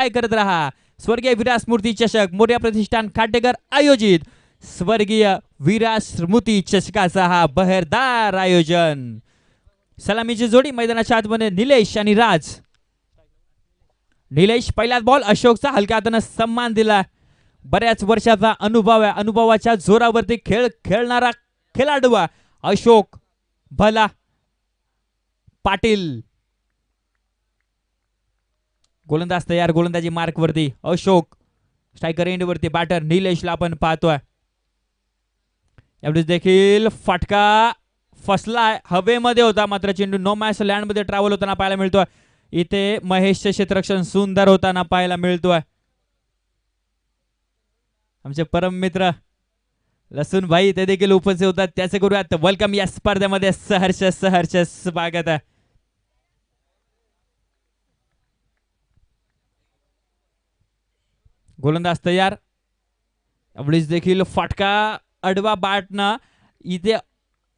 काय करत रहा. स्वर्गीय विराज स्मृती चषक मोर्या प्रतिष्ठान खाटेकर आयोजित स्वर्गीय विराज स्मृती चषकाचा हा बहरदार आयोजन. सलामीची जोडी मैदानाच्या आतमध्ये निलेश आणि राज. निलेश पहिलाच बॉल अशोकचा हलक्या हाताने सन्मान दिला. बऱ्याच वर्षाचा अनुभव आहे. अनुभवाच्या जोरावरती खेळ खेळणारा खेळाडू अशोक भला पाटील. गोलंदाज तयार. गोलंदाजी मार्क वरती अशोक. स्ट्रायकर एंड वरती बॅटर निलेशला आपण पाहतोय. यावेळेस देखील फटका फसलाय. हवेमध्ये होता मात्र चेंडू नो मॅच लँड मध्ये ट्रॅव्हल होताना पाहायला मिळतोय. इथे महेशचे क्षेत्ररक्षण सुंदर होताना पाहायला मिळतोय. आमचे परम मित्र लसून भाई ते देखील उपस्थित होतात. त्याचे करूयात वेलकम या स्पर्धेमध्ये. सहर्ष सहर्ष स्वागत आहे. गोलंदाज तयार. यावेळेस देखील फटका अडवा बॅटनं इथे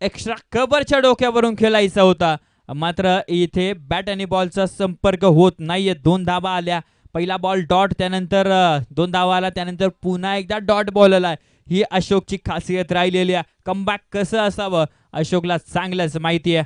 एक्स्ट्रा कव्हरच्या डोक्यावरून खेळायचा होता मात्र इथे बॅट आणि बॉलचा संपर्क होत नाहीये. 2 धावा आल्या. पहिला बॉल डॉट, त्यानंतर 2 धावा आला, त्यानंतर पुन्हा एकदा डॉट बॉल आला. ही अशोकची खासियत राहिलेली आहे. कमबॅक कसं असावं अशोकला चांगलंच माहिती आहे.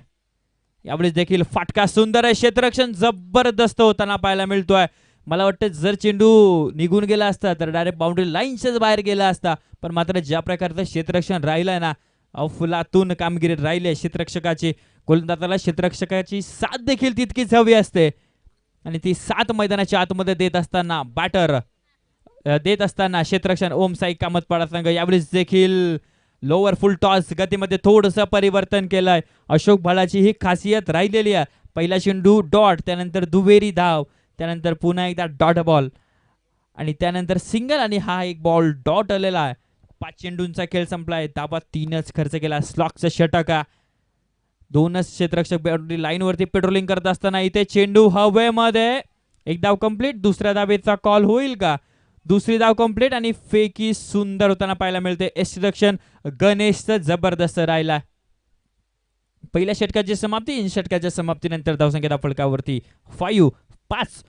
यावेळेस देखील फटका सुंदर आहे. क्षेत्ररक्षण जबरदस्त होताना पाहायला मिळतोय. मला वाटतं जर चेंडू निघून गेला असता तर डायरेक्ट बाउंड्री लाईनच्याच बाहेर गेला असता. पण मात्र ज्या प्रकारचं क्षेत्ररक्षण राहिलंय ना, अफलातून कामगिरी राहिली आहे क्षेत्ररक्षकाची. गोलंदाजाला क्षेत्ररक्षकाची साथ देखील तितकीच हवी असते आणि ती साथ मैदानाच्या आतमध्ये देत असताना बॅटर देत असताना क्षेत्ररक्षण ओम साई कामतपाडा संघ यावेळेस देखील लोअर फुल टॉस गतीमध्ये थोडंसं परिवर्तन केलंय. अशोक भलाची ही खासियत राहिलेली आहे. पहिला चेंडू डॉट, त्यानंतर दुहेरी धाव, त्यानंतर पुन्हा एकदा डॉट बॉल आणि त्यानंतर सिंगल आणि हा एक बॉल डॉट आलेला आहे. 5 चेंडूंचा खेळ संपलाय. धाबा 3च खर्च केला. स्लॉकचं षटक. 2च क्षेत्ररक्षक बाउंड्री लाईन वरती पेट्रोलिंग करत असताना इथे चेंडू हवेमध्ये. एक धाव कंप्लीट. दुसऱ्या धावेचा कॉल होईल का? दुसरी धाव कंप्लीट आणि फेकी सुंदर होताना पाहायला मिळते. क्षेत्ररक्षण गणेशचं जबरदस्त राहिला. पहिल्या षटकाची समाप्ती. षटकाच्या समाप्तीनंतर धावसंख्या फलकावरती 5.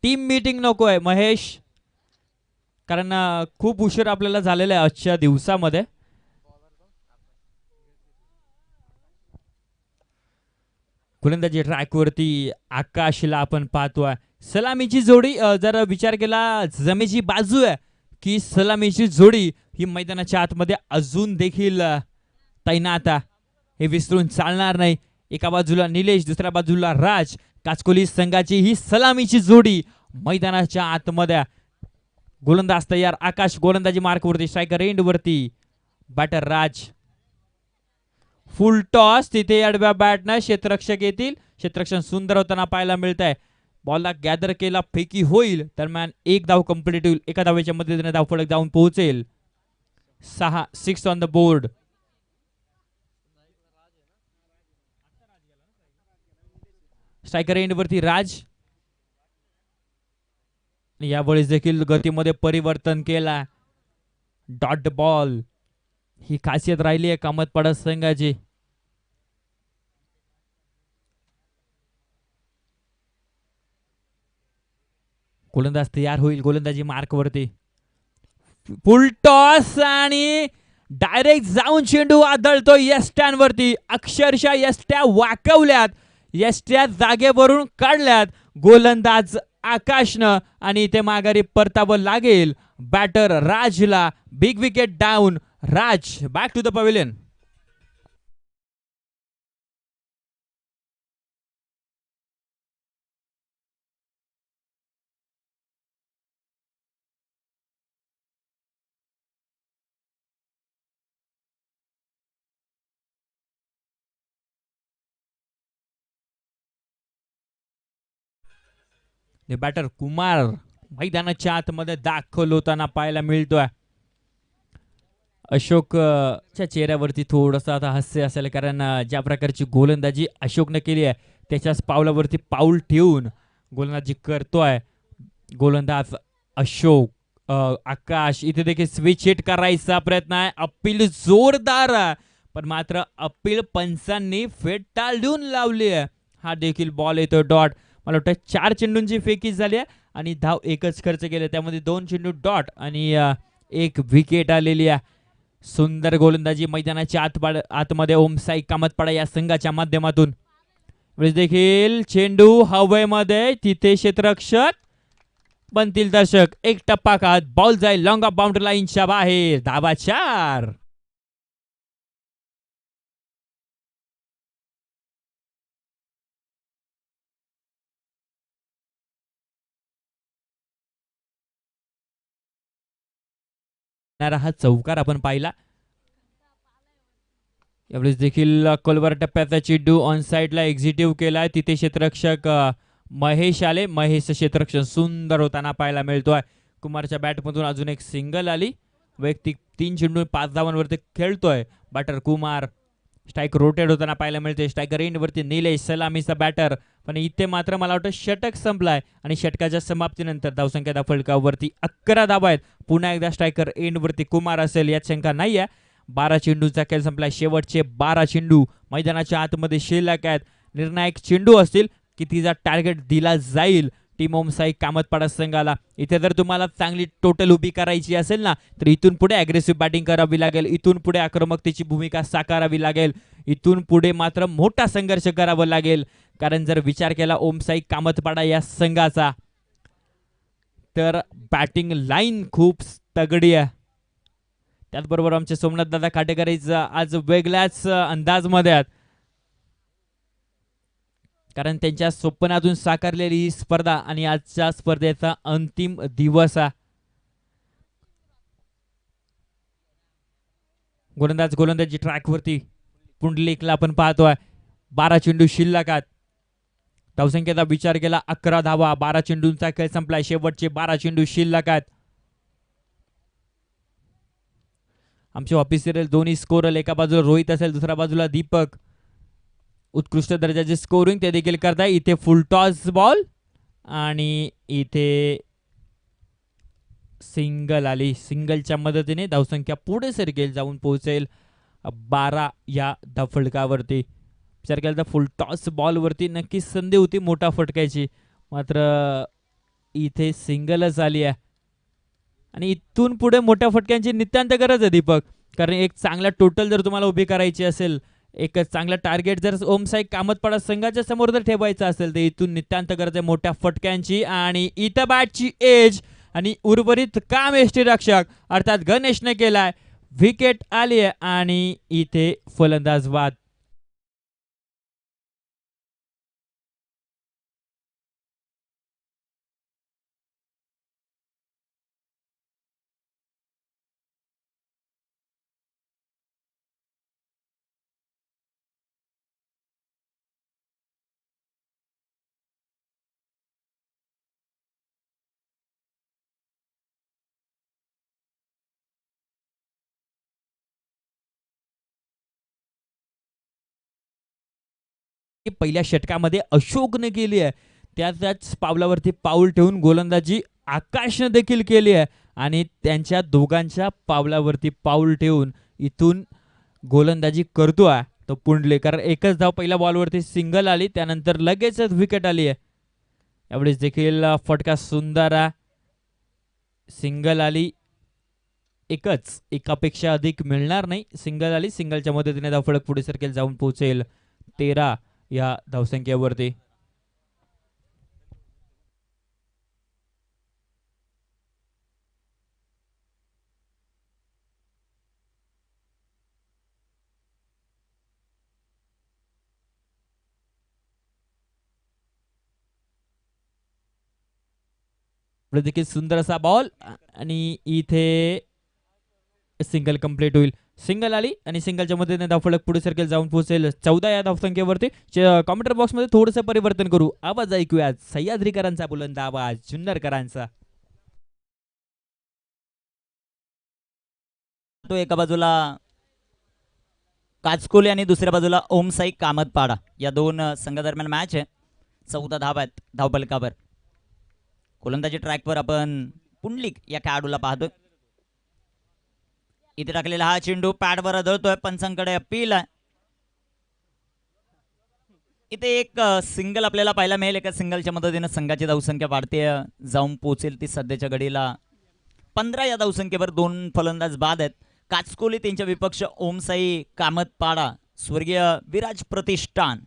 टीम मीटिंग नको आहे महेश, कारण खूप उशीर आपल्याला झालेला आहे आजच्या दिवसामध्ये. गोलंदाजी ट्रॅकवरती आकाशला आपण पाहतोय. सलामीची जोडी जर विचार केला जमेची बाजू आहे की सलामीची जोडी ही मैदानाच्या आतमध्ये अजून देखील तैनात आहे. हे विसरून चालणार नाही. एका बाजूला निलेश, दुसऱ्या बाजूला राज. काचकोली संघाची ही सलामीची जोडी मैदानाच्या आतमध्ये. गोलंदाज तयार. आकाश गोलंदाजी मार्क वरती. स्ट्रायकर एंड वरती बॅटर राज. Full toss. तिथे आडव्या बॅटनं क्षेत्ररक्षक येतील. क्षेत्ररक्षण सुंदर होताना पाहायला मिळत आहे. बॉलला गॅदर केला. फेकी होईल. दरम्यान एक धाव कंप्लीट होईल. एका धावेच्या मदतीने धाव फलक जाऊन पोहोचेल. 6 on the board. Striker end वरती राज. यावेळेस देखील गतीमध्ये परिवर्तन केला. डॉट बॉल ही खासियत राहिली आहे कामतपाडा संघाची. गोलंदाज तयार होईल. गोलंदाजी मार्क वरती. फुल टॉस आणि डायरेक्ट जाऊन चेंडू आदळतो यस्टॅन वरती. अक्षरशः यष्ट्या वाकवल्यात. यष्ट्या जागेवरून काढल्यात गोलंदाज आकाशनं आणि इथे माघारी परतावं लागेल बॅटर राजला. Big wicket down. Raj back to the pavilion. Batter Kumar मैदानाच्या आतमध्ये दाखल होताना पाहायला मिळतोय. च्या चेहऱ्यावरती थोडंसं आता हास्य असेल, कारण ज्या प्रकारची गोलंदाजी अशोकनं केली आहे त्याच्याच पावलावरती पाऊल ठेवून गोलंदाजी करतोय गोलंदाज अशोक. आकाश इथे देखील स्विच हिट करायचा प्रयत्न आहे, अपील जोरदार आहे, पण मात्र अपील पंचांनी फेटाळून लावली आहे. हा देखील बॉल येतो डॉट. मला वाटतं 4 चेंडूंची फेकी झाली आहे आणि धाव एकच खर्च केले, त्यामध्ये 2 चेंडू डॉट आणि 1 विकेट आलेली आहे. सुंदर गोलंदाजी मैदानाच्या आतमध्ये ओमसाई कामतपाडा या संघाच्या माध्यमातून. वेळेस देखील चेंडू हवेमध्ये, तिथे क्षेत्ररक्षक बनतील दर्शक. एक टप्पा खात बॉल जाईल लॉंग ऑफ बाउंड्री लाईनच्या बाहेर. धावा 4. हा चौकार आपण पाहिला. यावेळेस देखील कोलवर टप्प्याचा चेंडू ऑन साइडला एक्झिक्यूट केलाय, तिथे क्षेत्ररक्षक महेश आले. महेश क्षेत्ररक्षण सुंदर होताना पाहायला मिळतोय. कुमारच्या बॅटमधून अजून एक सिंगल आली. वैयक्तिक 3 चेंडू 5 धावांवरती खेळतोय बॅटर कुमार. स्ट्राईक रोटेट होताना पाहायला मिळते. स्ट्रायकर एंडवरती निलेश सलामीचा बॅटर, पण इथे मात्र मला वाटतं षटक संपलाय आणि षटकाच्या समाप्तीनंतर धावसंख्या फलकावरती 11 धावा आहेत. पुन्हा एकदा स्ट्रायकर एंडवरती कुमार असेल यात शंका नाही आहे. 12 चेंडूचा खेळ संपलाय. शेवटचे 12 चेंडू मैदानाच्या आतमध्ये शिल्लक आहेत. निर्णायक चेंडू असतील की तिचा टार्गेट दिला जाईल टीम ओमसाई कामतपाडा संघाला. इथे जर तुम्हाला चांगली टोटल उभी करायची असेल ना, तर इथून पुढे अग्रेसिव्ह बॅटिंग करावी लागेल, इथून पुढे आक्रमकतेची भूमिका साकारावी लागेल, इथून पुढे मात्र मोठा संघर्ष करावा लागेल. कारण जर विचार केला ओमसाई कामतपाडा या संघाचा, तर बॅटिंग लाईन खूप तगडी आहे. त्याचबरोबर आमचे सोमनाथ दादा खाटेकरच आज वेगळ्याच अंदाजमध्ये आहेत, कारण त्यांच्या स्वप्नातून साकारलेली ही स्पर्धा आणि आजच्या स्पर्धेचा अंतिम दिवस आहे. गोलंदाजी ट्रॅकवरती पुंडलिकला आपण पाहतोय. 12 चेंडू शिल्लक आहेत. धावसंख्येचा विचार केला 11 धावा. 12 चेंडूंचा खेळ संपलाय. शेवटचे 12 चेंडू शिल्लक आहेत. आमचे ऑफिशियल दोन्ही स्कोरर, एका बाजूला रोहित असेल दुसऱ्या बाजूला दीपक, उत्कृष्ट दर्जाचे स्कोरिंग ते देखील करताय. इथे फुल टॉस बॉल आणि इथे सिंगल आली. सिंगलच्या मदतीने धावसंख्या पुढे सरकेल, जाऊन पोहोचेल 12 या धावफलकावरती. विचार केला तर फुल टॉस बॉलवरती नक्कीच संधी होती मोठा फटकायची, मात्र इथे सिंगलच आली आहे आणि इथून पुढे मोठ्या फटक्यांची नितांत गरज आहे दीपक. कारण एक चांगला टोटल जर तुम्हाला उभी करायची असेल, एक चांगला टार्गेट जर ओमसाई कामतपाडा संघाच्या समोर जर ठेवायचा असेल, तर इथून नितांत गरज आहे मोठ्या फटक्यांची. आणि इथं बॅटची एज आणि उर्वरित काम यष्टीरक्षक अर्थात गणेशने केलाय. विकेट आली आहे आणि इथे फलंदाज बाद. पहिल्या षटकामध्ये अशोकने केली आहे, त्याच पावलावरती पाऊल ठेवून गोलंदाजी आकाशने देखील केली आहे आणि त्यांच्या दोघांच्या पावलावरती पाऊल ठेवून इथून गोलंदाजी करतोय तो पुंडलेकर. एकच धाव पहिल्या बॉलवरती सिंगल आली, त्यानंतर लगेचच विकेट आली आहे. यावेळेस देखील फटका सुंदर सिंगल आली. एकच, एकापेक्षा अधिक मिळणार नाही. सिंगल आली, सिंगलच्या मदतीने धावफलक पुढे सरकेल, जाऊन पोहोचेल 13 या धावसंख्येवरती. देखील सुंदर असा बॉल आणि इथे सिंगल कंप्लीट होईल. सिंगल आली आणि सिंगलच्या मदतीने धावफलक पुढे सरकेल, जाऊन पोहोचेल 14 या धावसंख्येवरती. कॉमेंटर बॉक्समध्ये थोडंसं परिवर्तन करू. आवाज ऐकूया सह्याद्रीकरांचा बुलंद आवाज, जुन्नरकरांचा. तो एका बाजूला काचकोली आणि दुसऱ्या बाजूला ओमसाई कामतपाडा या दोन संघादरम्यान मॅच आहे. 14 धावा आहेत धावफलकावर. गोलंदाजी ट्रॅकवर आपण पुंडलिक या खेळाडूला पाहतोय. इथे टाकलेला हा चेंडू पॅडवर आदळतोय. पंचांकडे अपील आहे. इथे एक सिंगल आपल्याला पाहायला मिळेल. एका सिंगलच्या मदतीने संघाची धावसंख्या वाढते जाऊन पोहोचेल ती सध्याच्या घडीला 15 या धावसंख्येवर 2 फलंदाज बाद आहेत. काचकोली त्यांच्या विपक्ष ओमसाई कामतपाडा स्वर्गीय विराज प्रतिष्ठान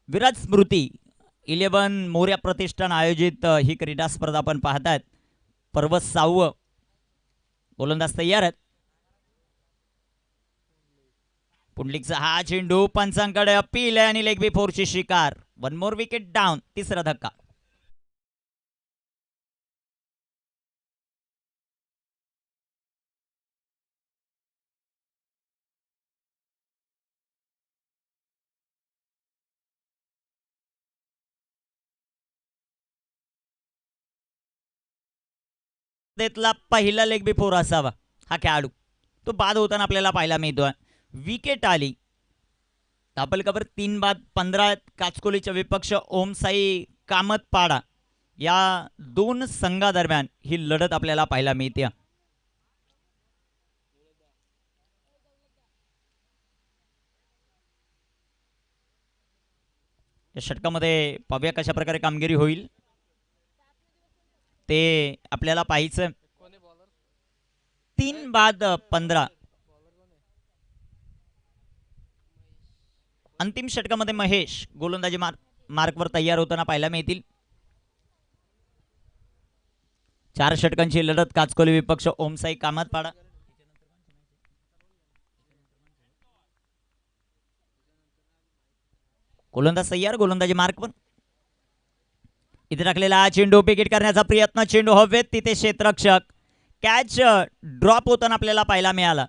विराज स्मृती 11 मोर्या प्रतिष्ठान आयोजित ही क्रीडा स्पर्धा आपण पाहतायत. पर्व 6. गोलंदाज तयार आहेत. पुंडलिकचा हा चेंडू पंचांकडे अपील आहे आणि लेग बी फोरची शिकार. 1 मोर विकेट डाऊन. तिसरा धक्का. पहिला लेग बी फोर असावा हा खेळाडू. तो बाद होताना आपल्याला पाहायला मिळतोय. विकेट आली. धावफलकावर 3 बाद 15 काचकोलीच्या विपक्ष ओमसाई कामतपाडा या दोन संघादरम्यान ही लढत आपल्याला पाहायला मिळते. या षटकामध्ये पाहूया कशा प्रकारे कामगिरी होईल ते आपल्याला पाहायचं. 3 बाद 15. अंतिम षटकामध्ये महेश गोलंदाजी मार्कवर तयार होताना पाहायला मिळतील. 4 षटकांची लढत काचकोली विपक्ष ओमसाई कामतपाडा. गोलंदाज तयार. गोलंदाजी मार्कवर. इथे टाकलेला हा चेंडू विकेट करण्याचा प्रयत्न. चेंडू हवेत. तिथे क्षेत्ररक्षक. कॅच ड्रॉप होताना आपल्याला पाहायला मिळाला.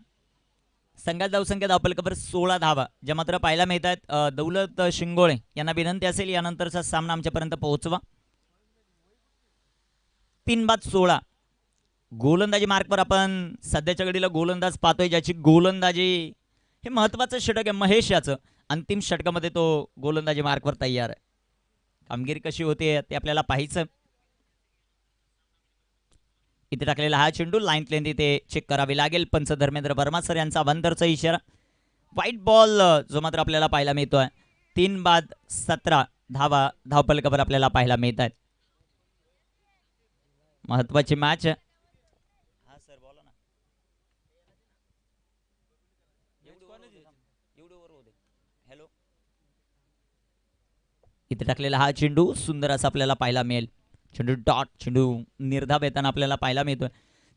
संघात धावसंख्या धावफलकावर 16 धावा ज्या मात्र पाहायला मिळत आहेत. दौलत शिंगोळे यांना विनंती असेल यानंतरचा सामना आमच्यापर्यंत पोहोचवा. 3 बाद 16. गोलंदाजी मार्कवर आपण सध्याच्या घडीला गोलंदाज पाहतोय ज्याची गोलंदाजी हे महत्वाचं षटक आहे महेश याचं. अंतिम षटकामध्ये तो गोलंदाजी मार्कवर तयार आहे. कामगिरी कशी होते ते आपल्याला पाहायचं. इथे टाकलेला हा चेंडू लाईन लेंथ इथे चेक करावी लागेल. पंच धर्मेंद्र वर्मा सर यांचा अवंतरचा इशारा. व्हाईट बॉल जो मात्र आपल्याला पाहायला मिळतोय. 3 बाद 17 धावा धावफलकावर आपल्याला पाहायला मिळत आहेत. महत्वाची मॅच. हा सर बोला ना. हॅलो. इथे टाकलेला हा चेंडू सुंदर असा आपल्याला पाहायला मिळेल. चेंडू डॉट चेंडू निर्धाव येताना आपल्याला पाहायला मिळतोय.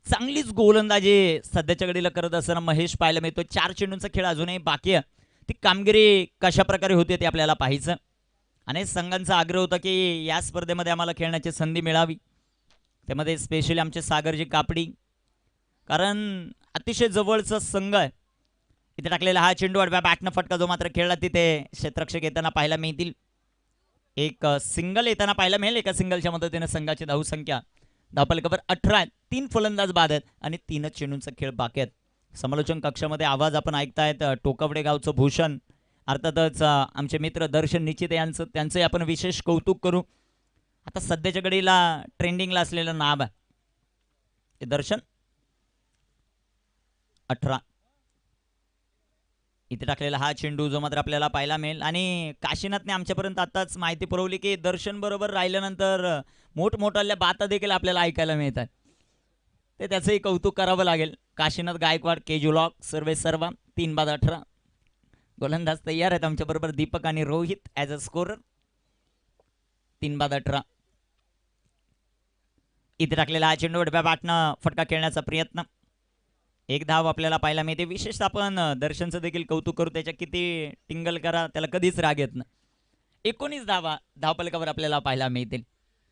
चांगलीच गोलंदाजी सध्याच्या घडीला करत असताना महेश पाहायला मिळतोय. 4 चेंडूंचा खेळ अजूनही बाकी आहे. ती कामगिरी कशा प्रकारे होते ते आपल्याला पाहायचं. अनेक संघांचा आग्रह होता की या स्पर्धेमध्ये आम्हाला खेळण्याची संधी मिळावी. त्यामध्ये स्पेशली आमचे सागरजी कापडी कारण अतिशय जवळचा संघ आहे. इथे टाकलेला हा चेंडू आडव्या बॅटनं फटका जो मात्र खेळला तिथे क्षेत्ररक्षक येताना पाहायला मिळतील. एक सिंगल येताना पाहायला मिळेल. एका सिंगलच्या मदतीने संघाची धावसंख्या धावफलकावर 18 आहेत. 3 फलंदाज बाद आहेत आणि 3च चेंडूंचा खेळ बाकी आहेत. समालोचन कक्षामध्ये आवाज आपण ऐकतायत टोकवडे गावचं भूषण अर्थातच आमचे मित्र दर्शन निश्चित यांचं त्यांचंही आपण विशेष कौतुक करू. आता सध्याच्या घडीला ट्रेंडिंगला असलेलं नाव आहे दर्शन. 18. इथे टाकलेला हा चेंडू जो मात्र आपल्याला पाहायला मिळेल आणि काशीनाथने आमच्यापर्यंत आताच माहिती पुरवली की दर्शन बरोबर राहिल्यानंतर मोठमोठ्या बाता देखील आपल्याला ऐकायला मिळतात. ते त्याचंही कौतुक करावं लागेल. काशीनाथ गायकवाड केजुलॉक सर्वे सर्व 3 बाद 18. गोलंदाज तयार आहेत आमच्याबरोबर दीपक आणि रोहित ॲज अ स्कोरर. 3 बाद 18. इथे टाकलेला हा चेंडू उडव्या बॅटनं फटका खेळण्याचा प्रयत्न. 1 धाव आपल्याला पाहायला मिळते. विशेषतः आपण दर्शनचं देखील कौतुक करू. त्याच्या किती टिंगल करा त्याला कधीच राग येत नाही. 19 धावा धावफलकावर आपल्याला पाहायला मिळतील.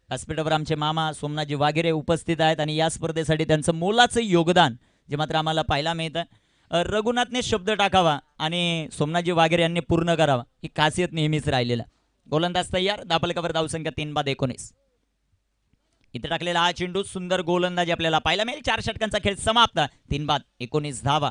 व्यासपीठावर आमचे मामा सोमनाथजी वाघेरे उपस्थित आहेत आणि या स्पर्धेसाठी त्यांचं मोलाचं योगदान जे मात्र आम्हाला पाहायला मिळतं. रघुनाथने शब्द टाकावा आणि सोमनाथजी वाघेरे यांनी पूर्ण करावा ही खासियत नेहमीच राहिलेला. गोलंदाज तयार. धावफलकावर धावसंख्या 3 बाद 19. इथे टाकलेला हा चेंडू सुंदर गोलंदाजी आपल्याला पाहायला मिळेल. 4 षटकांचा खेळ समाप्त. 3 बाद 19 धावा.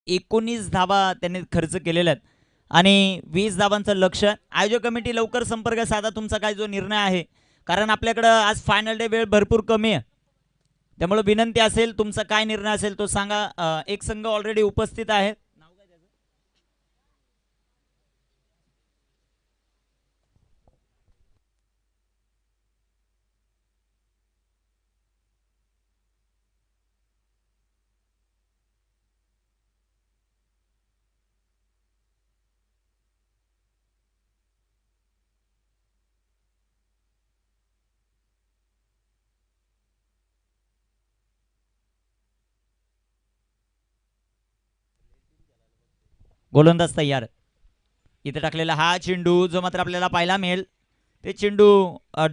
एकोणीस धावा त्यांनी खर्च केलेल्या आहेत आणि 20 धावांचं लक्ष्य. आयोजक कमिटी लवकर संपर्क साधा तुमचा काय जो निर्णय आहे, कारण आपल्याकडं आज फायनल डे वेळ भरपूर कमी आहे. त्यामुळे विनंती असेल तुमचा काय निर्णय असेल तो सांगा. एक संघ ऑलरेडी उपस्थित आहे. गोलंदाज तयार. इथे टाकलेला हा चेंडू जो मात्र आपल्याला पाहायला मिळेल ते चेंडू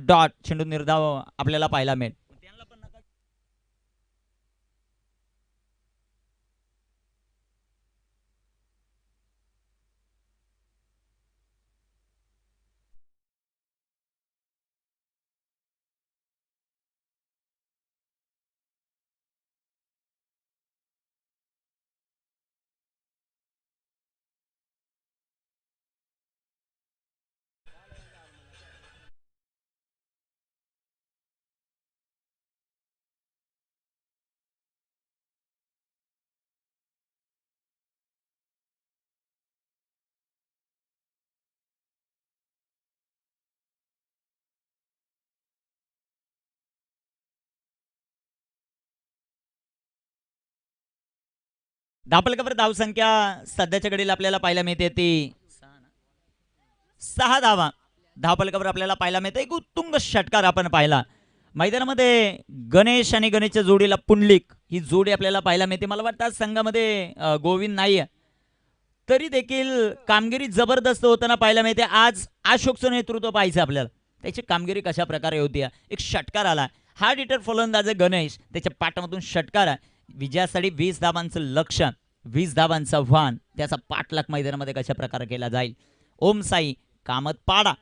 डॉट चेंडू निर्धाव आपल्याला पाहायला मिळेल. धापलकावर धावसंख्या सध्याच्या घडीला आपल्याला पाहायला मिळते ती 6 धावा. धावपलकावर आपल्याला पाहायला मिळते एक उत्तुंग षटकार आपण पाहिला. मैदानामध्ये गणेश आणि गणेशच्या जोडीला पुंडलिक ही जोडी आपल्याला पाहायला मिळते. मला वाटतं आज संघामध्ये गोविंद नाही आहे, तरी देखील कामगिरी जबरदस्त होताना पाहायला मिळते. आज अशोकचं नेतृत्व पाहायचं आपल्याला, त्याची कामगिरी कशा प्रकारे होती. एक षटकार आला, हार्ड हिटर फलंदाज गणेश, त्याच्या पाठामधून षटकार आहे. विजयासाठी 20 धावांचं लक्ष, 20 धावांचं आव्हान, त्याचा पाठलाग मैदानामध्ये कशा प्रकारे केला जाईल. ओम साई कामतपाडा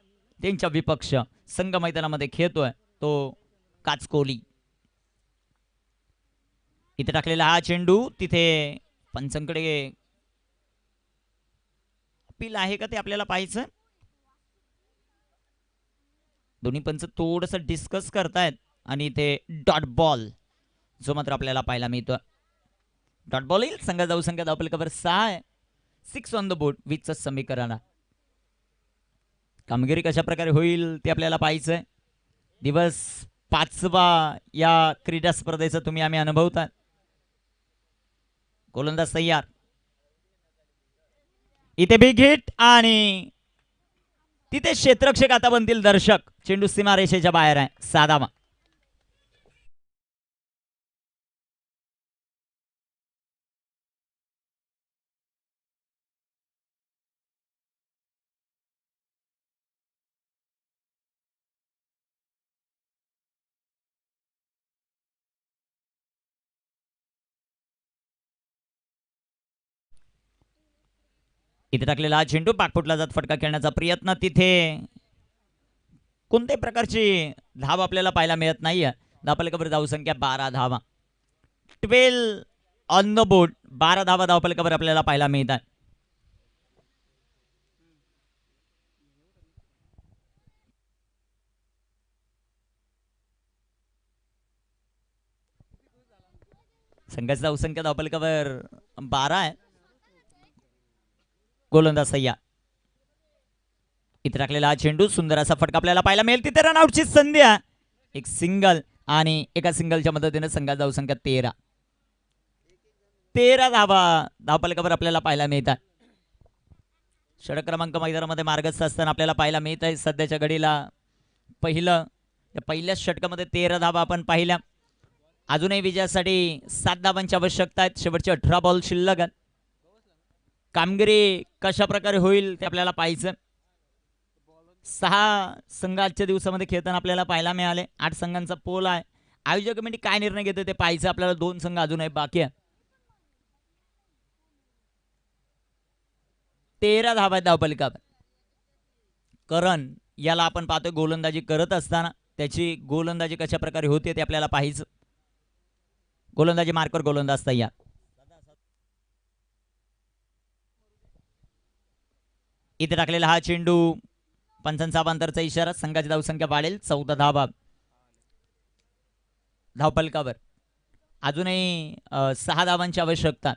त्यांच्या विपक्ष संघ मैदानामध्ये खेळतोय तो काचकोली. इथे टाकलेला हा चेंडू तिथे पंचांकडे अपील आहे का ते आपल्याला पाहायचं. दोन्ही पंच थोडस डिस्कस करतायत आणि इथे डॉट बॉल जो मात्र आपल्याला पाहायला मिळतो. डॉट बॉल येईल. संघ जाऊ संख्या धावपलकावर 6 आहे. 6 ऑन द बोर्ड. 20चं समीकरण. कामगिरी कशा प्रकारे होईल ते आपल्याला पाहायचंय. दिवस 5वा या क्रीडा स्पर्धेचा तुम्ही आम्ही अनुभवतात. गोलंदाज तयार. इथे बिग हिट आणि तिथे क्षेत्ररक्षक आता बनतील दर्शक. चेंडू सीमारेषेच्या बाहेर आहे. 6 धावा. इथे टाकलेला हा चेंडू पाकफुटला जात फटका खेळण्याचा प्रयत्न. तिथे कोणत्याही प्रकारची धाव आपल्याला पाहायला मिळत नाहीये. धावपलकावर धावसंख्या 12 धावा. 12 ऑन द बोर्ड. 12 धावा धावपलकावर आपल्याला पाहायला मिळतात. संघाची धावसंख्या धावपलकावर 12 आहे. गोलंदाज सय्या. इथे टाकलेला हा चेंडू सुंदर असा फटका आपल्याला पाहायला मिळेल. तिथे रनआउटची संधी आहे. एक सिंगल आणि एका सिंगलच्या मदतीने संघाची धावसंख्या 13. 13 धावा धावपलकावर आपल्याला पाहायला मिळतात. षटक क्रमांक मैदानामध्ये मार्गस्थ असताना आपल्याला पाहायला मिळत आहे सध्याच्या घडीला पहिल्याच षटकामध्ये 13 धावा आपण पाहिल्या. अजूनही विजयासाठी 7 धावांची आवश्यकता आहे. शेवटचे 18 बॉल शिल्लक आहेत. कामगिरी कशा प्रकारे होईल ते आपल्याला पाहायचं. 6 संघ आजच्या दिवसामध्ये खेळताना आपल्याला पाहायला मिळाले. 8 संघांचा पोल आहे. आयोजक कमिटी काय निर्णय घेते ते पाहायचं आपल्याला. 2 संघ अजूनही बाकी आहे. 13 धावा धावपलकावर. करण याला आपण पाहतोय गोलंदाजी करत असताना त्याची गोलंदाजी कशा प्रकारे होते ते आपल्याला पाहायचं. गोलंदाजी मार्कवर गोलंदाज तयार. इथे टाकलेला हा चेंडू पंचांचा अवांतरचा इशारा. संघाची धावसंख्या वाढेल. 14 धावा धावपलकावर. अजूनही 6 धावांची आवश्यकता.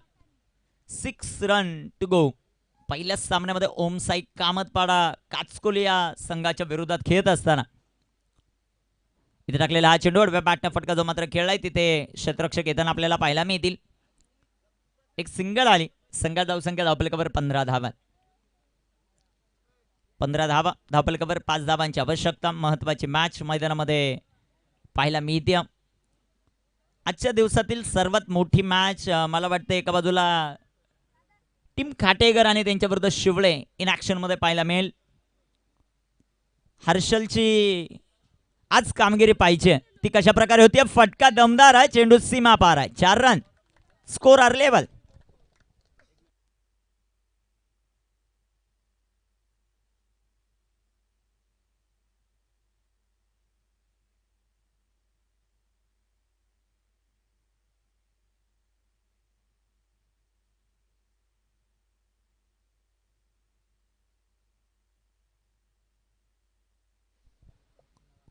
6 रन टू गो. पहिल्याच सामन्यामध्ये ओमसाई कामतपाडा काचकोली या संघाच्या विरोधात खेळत असताना इथे टाकलेला हा चेंडू अडव्या बॅटने फटका जो मात्र खेळलाय तिथे क्षेत्ररक्षक येताना आपल्याला पाहायला मिळतील. एक सिंगल आली. संघाची धावसंख्या धावपलकावर 15 धावा. 15 धावा धावपलकावर 5 धावांची आवश्यकता. महत्वाची मॅच मैदानामध्ये पाहायला मिळते. आजच्या दिवसातील सर्वात मोठी मॅच मला वाटतं एका बाजूला टीम खाटेकर आणि त्यांच्या विरुद्ध शिवळे इन ऍक्शन मध्ये पाहायला मिळेल. हर्षलची आज कामगिरी पाहिजे ती कशा प्रकारे होती. फटका दमदार आहे. चेंडू सीमा पार आहे. 4 रन. Score R level.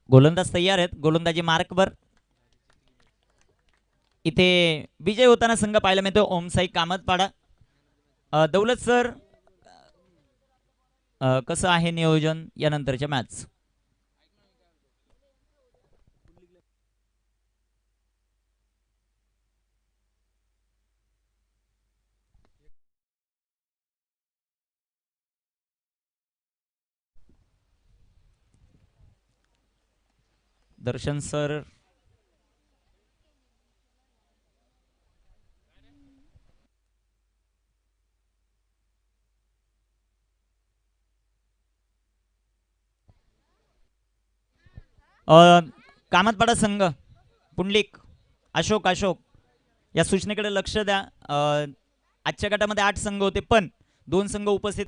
गोलंदाज तयार आहेत. गोलंदाजी मार्कवर. इथे विजय होताना संघ पाहायला मिळतो ओमसाई कामतपाडा. दौलत सर कसं आहे नियोजन यानंतरच्या मॅच. दर्शन सर कामतपाडा संघ पुंडलिक अशोक या सूचनेकडे लक्ष द्या. आजच्या गटामध्ये 8 संघ होते पण 2 संघ उपस्थित